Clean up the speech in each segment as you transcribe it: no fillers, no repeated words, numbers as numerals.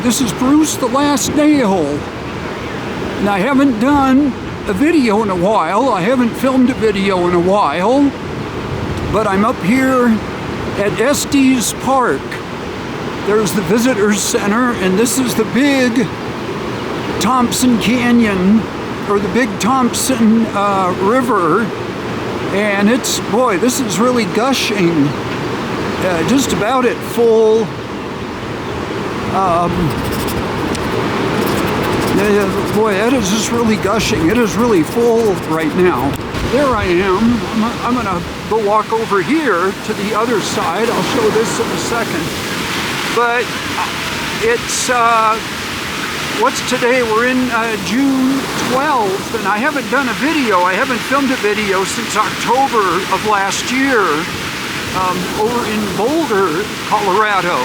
this is Bruce the Last Nail, and I haven't done a video in a while. I haven't filmed a video in a while, but I'm up here at Estes Park. There's the Visitor Center, and this is the big Thompson Canyon, or the big Thompson River, and it's, boy, this is really gushing, just about at full. Boy, that is just really gushing. It is really full right now. There I am. I'm gonna go walk over here to the other side. I'll show this in a second. But it's, what's today? We're in June 12th, and I haven't done a video. I haven't filmed a video since October of last year over in Boulder, Colorado.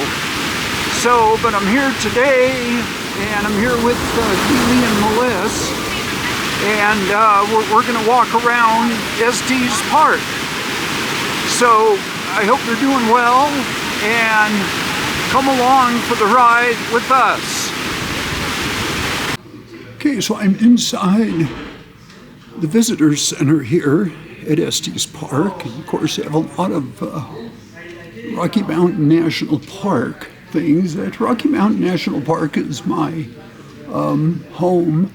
So, but I'm here today, and I'm here with Keeli and Melissa, and we're going to walk around Estes Park. So I hope you're doing well, and come along for the ride with us. Okay, so I'm inside the Visitor Center here at Estes Park, and of course they have a lot of Rocky Mountain National Park things. That Rocky Mountain National Park is my home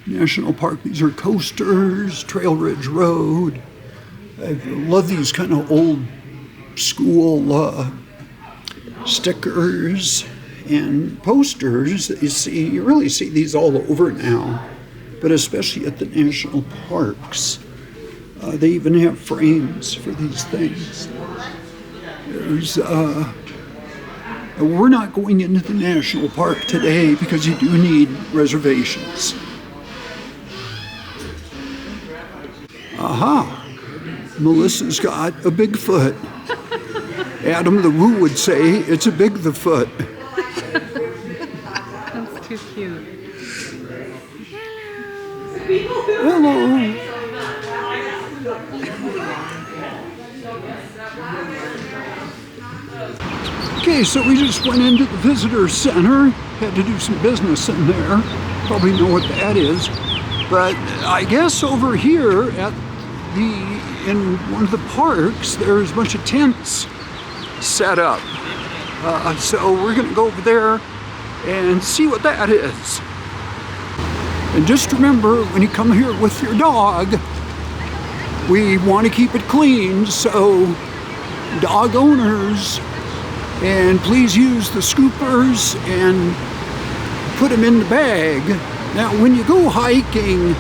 national park. These are coasters, Trail Ridge Road. I love these kind of old school stickers and posters that you see. You really see these all over now, but especially at the national parks. They even have frames for these things. There's we're not going into the national park today because you do need reservations. Aha! Melissa's got a Bigfoot. Adam the Woo would say it's a big the foot. That's too cute. Hello. Okay, so we just went into the Visitor Center, had to do some business in there. Probably know what that is. But I guess over here at in one of the parks, there's a bunch of tents set up. So we're gonna go over there and see what that is. And just remember, when you come here with your dog, we want to keep it clean, so dog owners, and please use the scoopers and put them in the bag. Now, when you go hiking,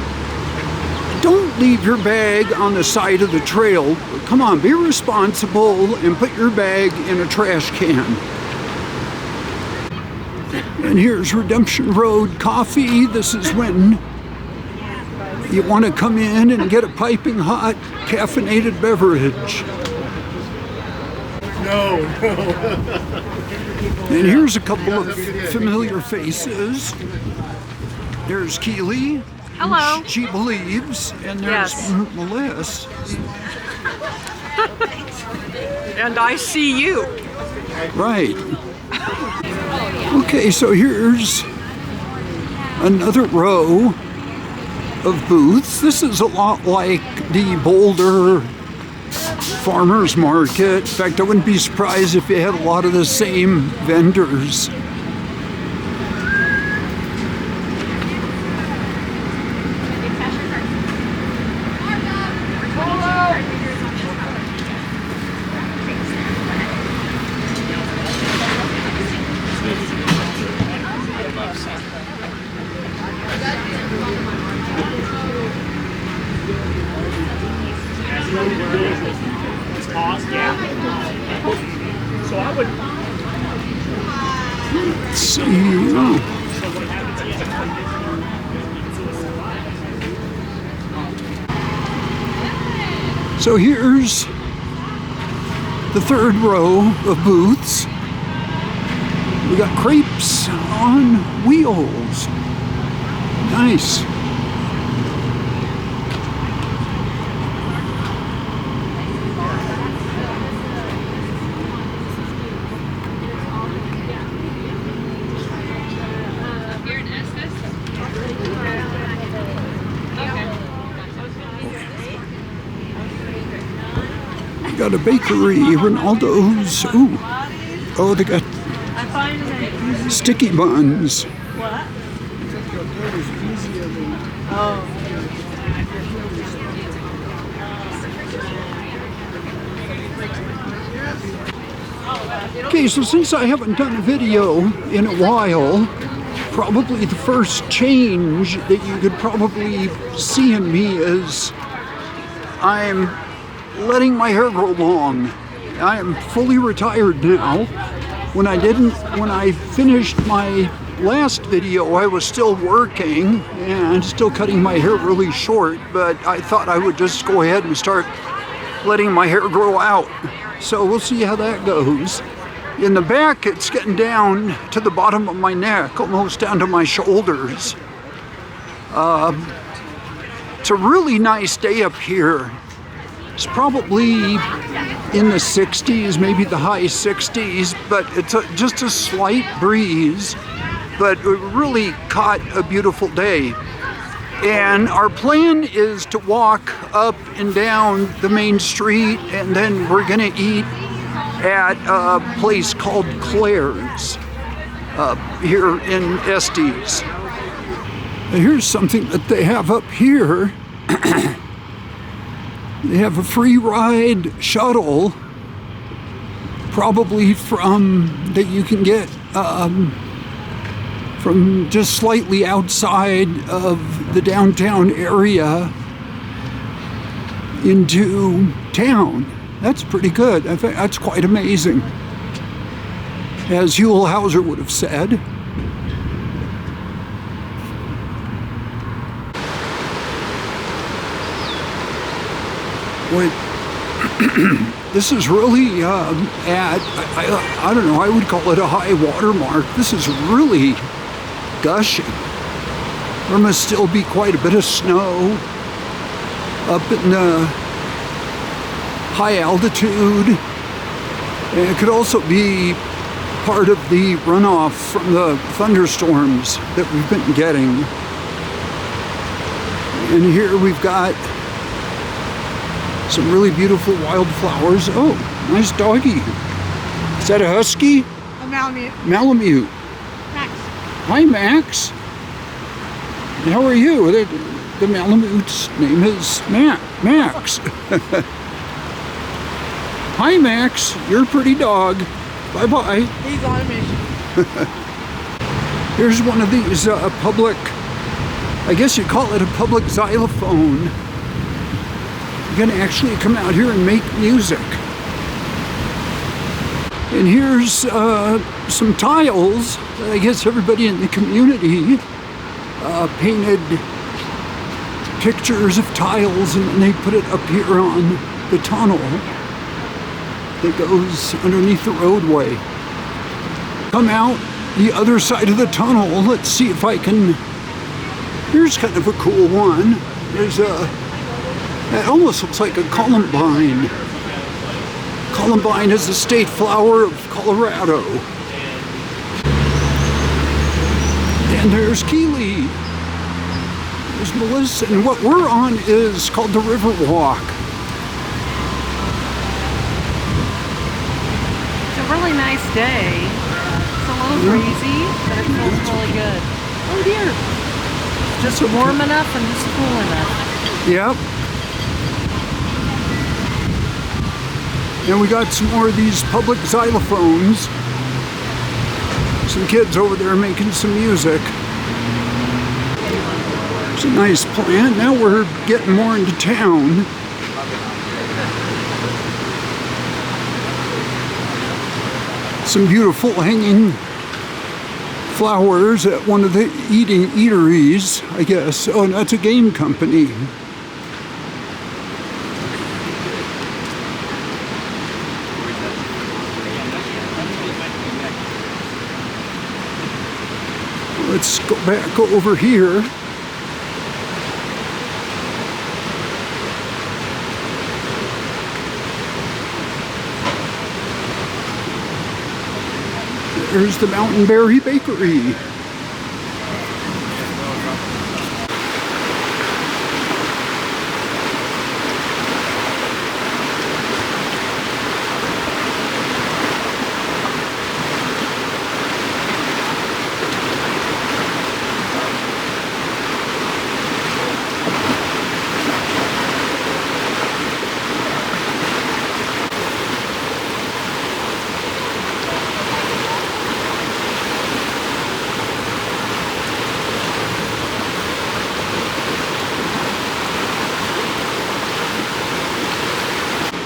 don't leave your bag on the side of the trail. Come on, be responsible and put your bag in a trash can. And here's Redemption Road Coffee. This is when you want to come in and get a piping hot caffeinated beverage. No. And here's a couple of familiar faces. There's Keeli. Hello. She believes, and there's Melissa. And I see you. Right. Okay, so here's another row of booths. This is a lot like the Boulder Farmers Market. In fact, I wouldn't be surprised if you had a lot of the same vendors. It's cost, yeah. So I would. Let's see. So here's the third row of booths. We got crepes on wheels. Nice. got a bakery, Ronaldo's. Ooh. Oh, they got sticky buns. Okay, so since I haven't done a video in a while, probably the first change that you could probably see in me is I'm letting my hair grow long. I am fully retired now. When I finished my last video, I was still working and still cutting my hair really short, but I thought I would just go ahead and start letting my hair grow out. So we'll see how that goes. In the back, it's getting down to the bottom of my neck, almost down to my shoulders. It's a really nice day up here. It's probably in the 60s, maybe the high 60s, but it's just a slight breeze, but it really caught a beautiful day. And our plan is to walk up and down the main street, and then we're gonna eat at a place called Claire's here in Estes. Here's something that they have up here. They have a free ride shuttle, probably that you can get from just slightly outside of the downtown area into town. That's pretty good. I think that's quite amazing. As Huell Hauser would have said. Wait, this is really I don't know, I would call it a high water mark. This is really gushing. There must still be quite a bit of snow up in the high altitude. And it could also be part of the runoff from the thunderstorms that we've been getting. And here we've got some really beautiful wildflowers. Oh, nice doggy. Is that a husky? A Malamute. Malamute. Max. Hi, Max. How are you? The Malamute's name is Max. Hi, Max. You're a pretty dog. Bye-bye. He's on a mission. Here's one of these public, I guess you call it a public xylophone. You're gonna actually come out here and make music. And here's some tiles that I guess everybody in the community painted pictures of tiles, and then they put it up here on the tunnel that goes underneath the roadway. Come out the other side of the tunnel. Let's see if I can. Here's kind of a cool one. There's it almost looks like a columbine. Columbine is the state flower of Colorado. And there's Keeli. There's Melissa. And what we're on is called the River Walk. It's a really nice day. It's a little breezy, but it feels really good. Oh dear. Just warm enough and just cool enough. Yep. And we got some more of these public xylophones. Some kids over there making some music. It's a nice plant. Now we're getting more into town. Some beautiful hanging flowers at one of the eateries, I guess. Oh, that's a game company. Let's go back over here. There's the Mountain Berry Bakery.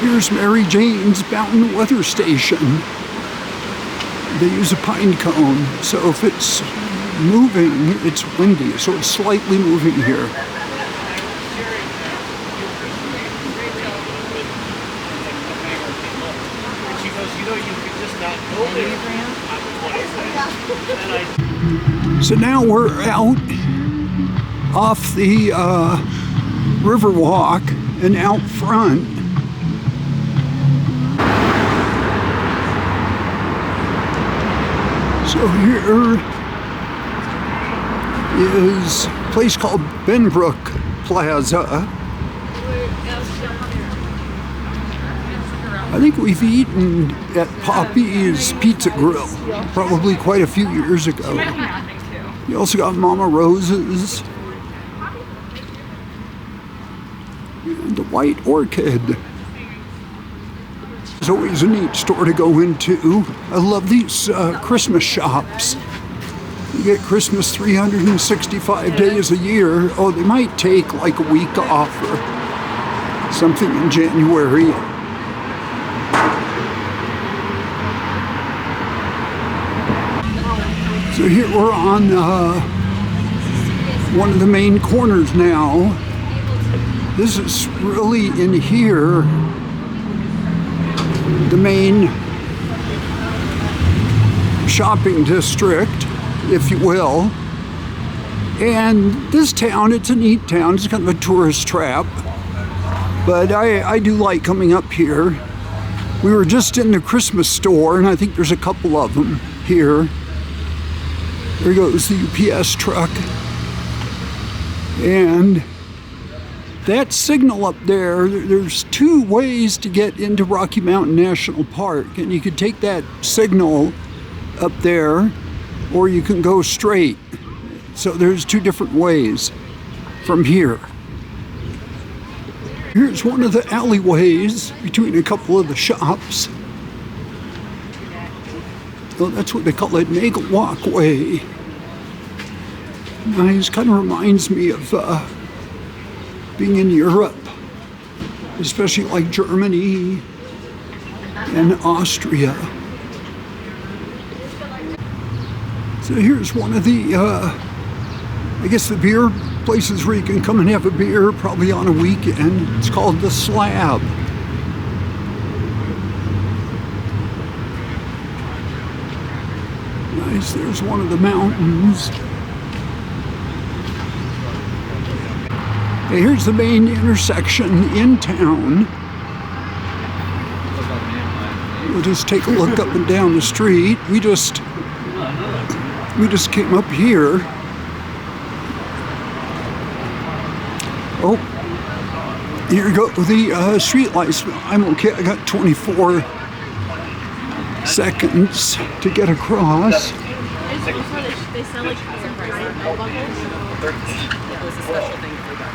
Here's Mary Jane's Mountain Weather Station. They use a pine cone, so if it's moving, it's windy, so it's slightly moving here. So now we're out off the Riverwalk and out front. So here is a place called Benbrook Plaza. I think we've eaten at Poppy's Pizza Grill probably quite a few years ago. You also got Mama Rose's and the White Orchid. It's always a neat store to go into. I love these Christmas shops. You get Christmas 365 days a year. Oh, they might take like a week off or something in January. So here we're on one of the main corners now. This is really in here, the main shopping district, if you will. And this town, it's a neat town. It's kind of a tourist trap. But I do like coming up here. We were just in the Christmas store, and I think there's a couple of them here. There goes the UPS truck. And that signal up there, there's two ways to get into Rocky Mountain National Park. And you could take that signal up there, or you can go straight. So there's two different ways from here. Here's one of the alleyways between a couple of the shops. Oh, that's what they call it, Nagel Walkway. Nice, kind of reminds me of being in Europe, especially like Germany and Austria. So here's one of the, I guess the beer places where you can come and have a beer, probably on a weekend. It's called The Slab. Nice, there's one of the mountains. Okay, here's the main intersection in town. We'll just take a look up and down the street. We just came up here. Oh, here go the street lights. I'm okay, I got 24 seconds to get across. They sell like bell buckles. It was a special thing for them.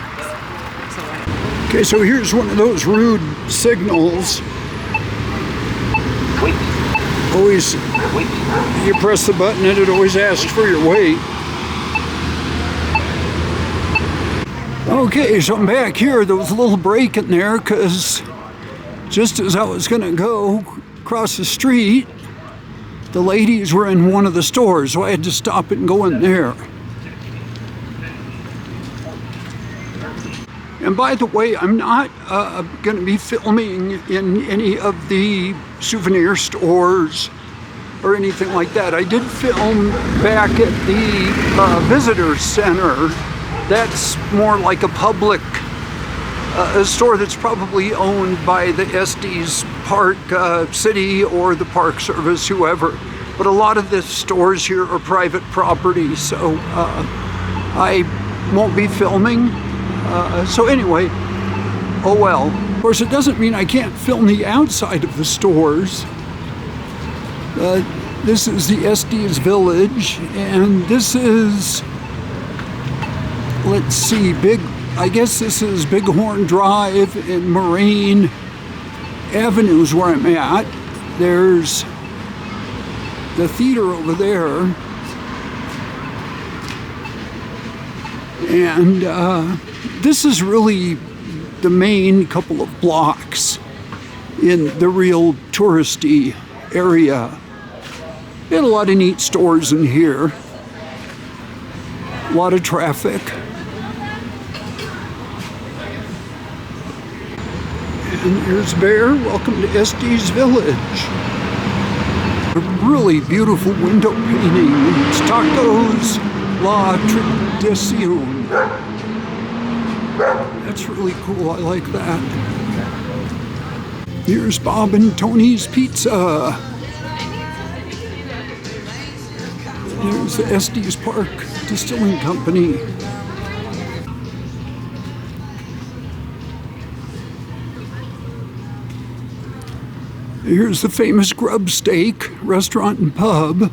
Okay, so here's one of those rude signals. Always, you press the button and it always asks for your weight. Okay, so I'm back here. There was a little break in there because just as I was gonna go across the street, the ladies were in one of the stores, so I had to stop and go in there. And by the way, I'm not going to be filming in any of the souvenir stores or anything like that. I did film back at the visitor center. That's more like a public a store that's probably owned by the Estes Park city or the Park Service, whoever. But a lot of the stores here are private property, so I won't be filming. So anyway, oh well. Of course, it doesn't mean I can't film the outside of the stores. This is the Estes Village, and this is, let's see, I guess this is Bighorn Drive and Moraine Avenue is where I'm at. There's the theater over there. And this is really the main couple of blocks in the real touristy area. They had a lot of neat stores in here. A lot of traffic. And here's Bear. Welcome to Estes Village. A really beautiful window painting. It's Tacos La Tradicion. That's really cool. I like that. Here's Bob and Tony's Pizza. Here's the Estes Park Distilling Company. Here's the famous Grub Steak restaurant and pub.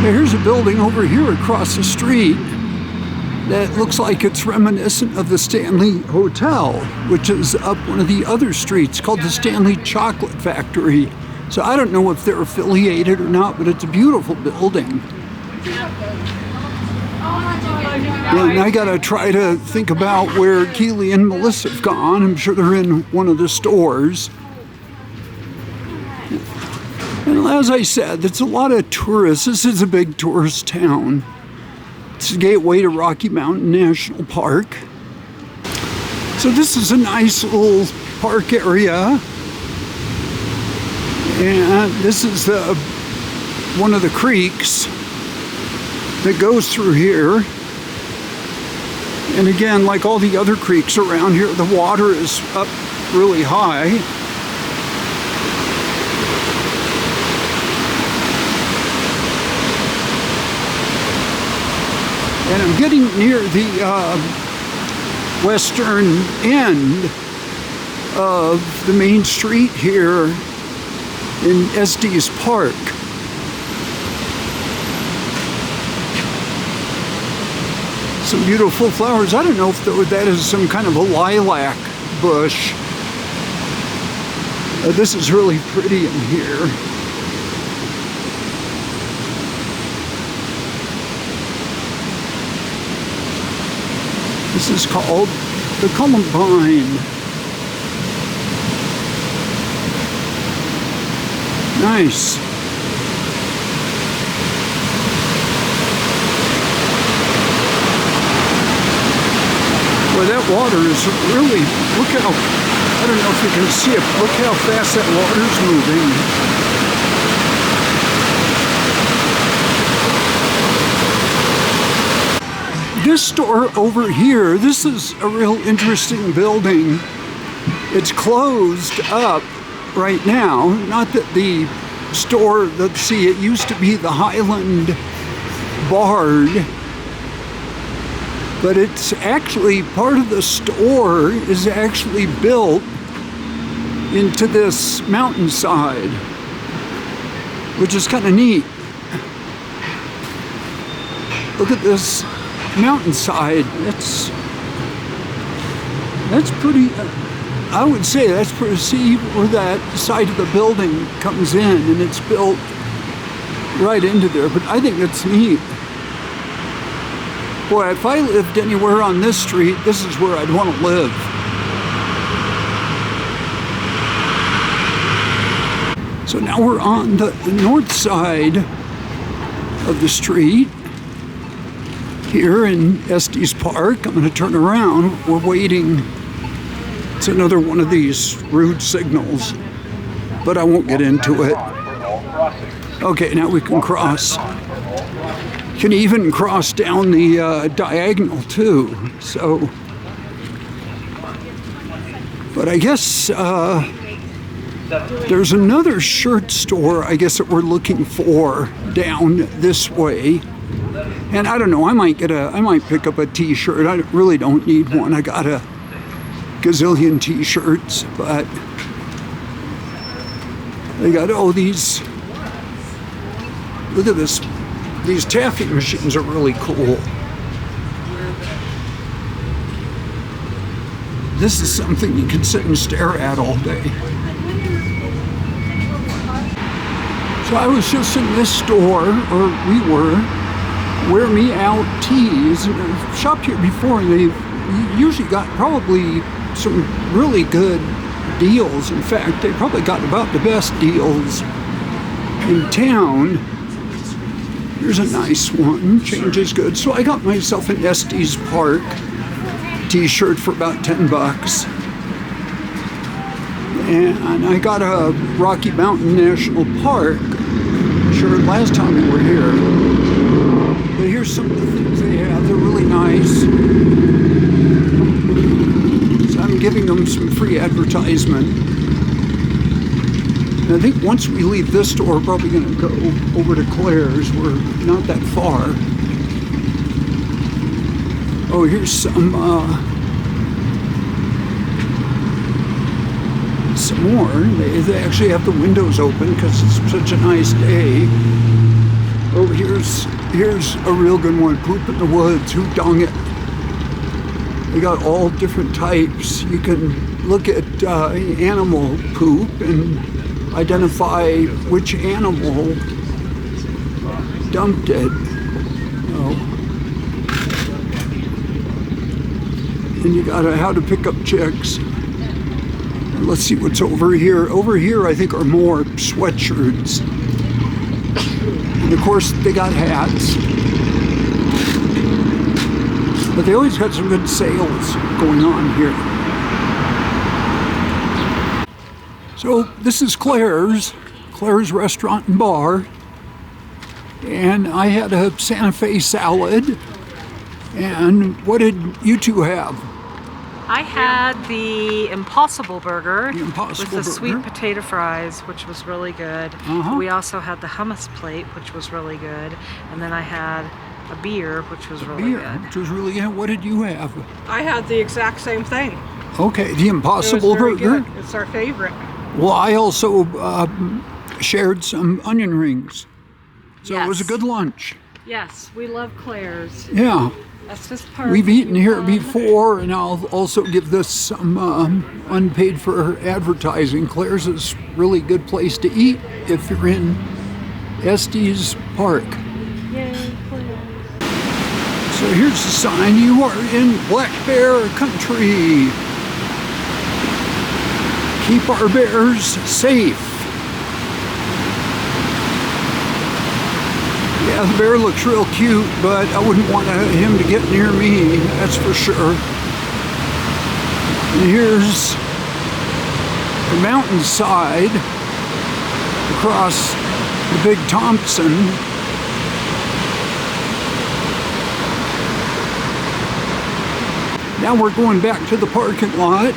Here's a building over here across the street that looks like it's reminiscent of the Stanley Hotel, which is up one of the other streets called the Stanley Chocolate Factory. So I don't know if they're affiliated or not, but it's a beautiful building. And I gotta try to think about where Keeli and Melissa have gone. I'm sure they're in one of the stores. And as I said, it's a lot of tourists. This is a big tourist town. It's the gateway to Rocky Mountain National Park. So this is a nice little park area. And this is one of the creeks that goes through here. And again, like all the other creeks around here, the water is up really high. And I'm getting near the western end of the main street here in Estes Park. Some beautiful flowers. I don't know if that is some kind of a lilac bush. This is really pretty in here. This is called the Columbine. Nice. Well, that water is really, look how, I don't know if you can see it, look how fast that water's moving. This store over here, this is a real interesting building. It's closed up right now. Not that the store, let's see, it used to be the Highland Bard, but it's actually, part of the store is actually built into this mountainside, which is kind of neat. Look at this mountainside. That's pretty, I would say that's pretty, see where that side of the building comes in, and it's built right into there, but I think it's neat. Boy, if I lived anywhere on this street, this is where I'd want to live. So now we're on the north side of the street here in Estes Park. I'm going to turn around. We're waiting. It's another one of these rude signals, but I won't get into it. Okay, now we can cross. Can even cross down the diagonal too. So, but I guess there's another shirt store, I guess, that we're looking for down this way. And I don't know, I might pick up a t-shirt. I really don't need one. I got a gazillion t-shirts, but they got all these. Look at this. These taffy machines are really cool. This is something you can sit and stare at all day. So I was just in this store, or we were, Wear Me Out Tees. I've shopped here before, and they've you usually got probably some really good deals. In fact, they probably got about the best deals in town. Here's a nice one. Change is good. So I got myself an Estes Park t-shirt for about $10. And I got a Rocky Mountain National Park shirt last time we were here. But here's some of the things they have. They're really nice. So I'm giving them some free advertisement. And I think once we leave this store, we're probably going to go over to Claire's. We're not that far. Oh, here's some more. They actually have the windows open because it's such a nice day. Oh, here's a real good one. Poop in the woods. Who dung it? They got all different types. You can look at animal poop and identify which animal dumped it. Oh. And you got how to pick up chicks. Let's see what's over here. Over here, I think, are more sweatshirts. And of course, they got hats. But they always got some good sales going on here. So this is Claire's Restaurant and Bar. And I had a Santa Fe salad. And what did you two have? I had the Impossible Burger Impossible with the Burger. sweet potato fries, which was really good. We also had the hummus plate, which was really good. And then I had a beer, which was really good. Which was really good. What did you have? I had the exact same thing. Okay, the Impossible It was very Burger. good. It's our favorite. Well, I also shared some onion rings. So it was a Yes. good lunch. Yes, we love Claire's. Yeah. Estes Park. We've eaten here before, and I'll also give this some unpaid for advertising. Claire's is a really good place to eat if you're in Estes Park. Yay, Claire's. So here's the sign. You are in Black Bear Country. Keep our bears safe. Yeah, the bear looks real cute, but I wouldn't want him to get near me, that's for sure. And here's the mountainside across the big Thompson. Now we're going back to the parking lot.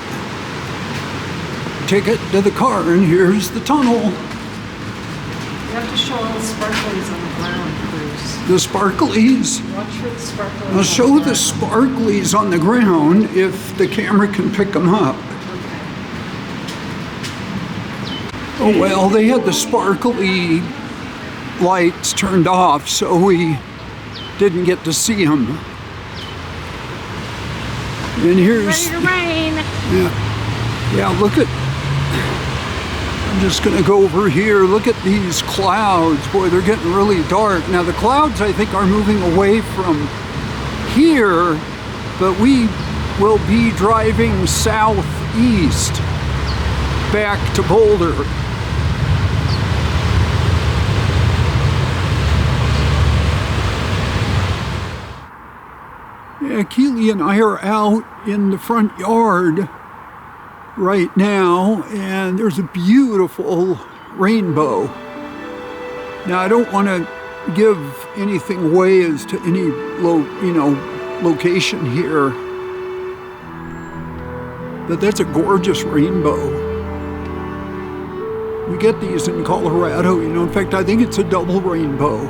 Take it to the car, and here's the tunnel. You have to show all the sparklies on the ground, Bruce. The sparklies. Watch for the sparklies. I'll show the sparklies on the ground if the camera can pick them up. Oh well, they had the sparkly lights turned off, so we didn't get to see them. And here's... Ready to rain. Yeah, look at... I'm just gonna go over here. Look at these clouds. Boy, they're getting really dark. Now the clouds, I think, are moving away from here, but we will be driving southeast back to Boulder. Yeah, Keeli and I are out in the front yard right now, and there's a beautiful rainbow. Now, I don't want to give anything away as to any location here, but that's a gorgeous rainbow. We get these in Colorado, in fact, I think it's a double rainbow.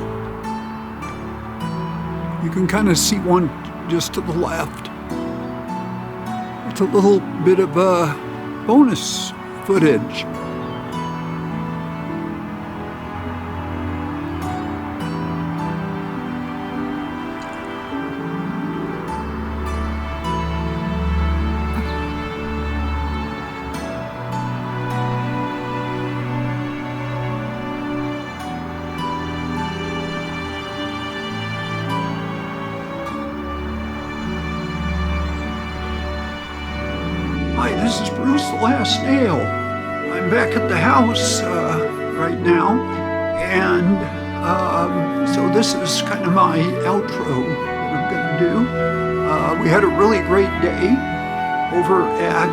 You can kind of see one just to the left. It's a little bit of bonus footage. Hi, this is Bruce the Last Snail. I'm back at the house right now, and so this is kind of my outro that I'm going to do. We had a really great day over at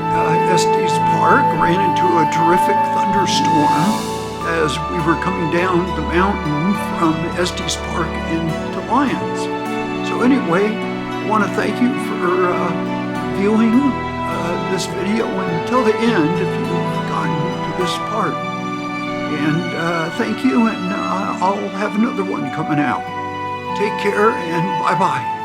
Estes Park. Ran into a terrific thunderstorm as we were coming down the mountain from Estes Park into Lyons. So anyway, I want to thank you for viewing this video until the end if you've gotten to this part. And thank you, and I'll have another one coming out. Take care, and bye-bye.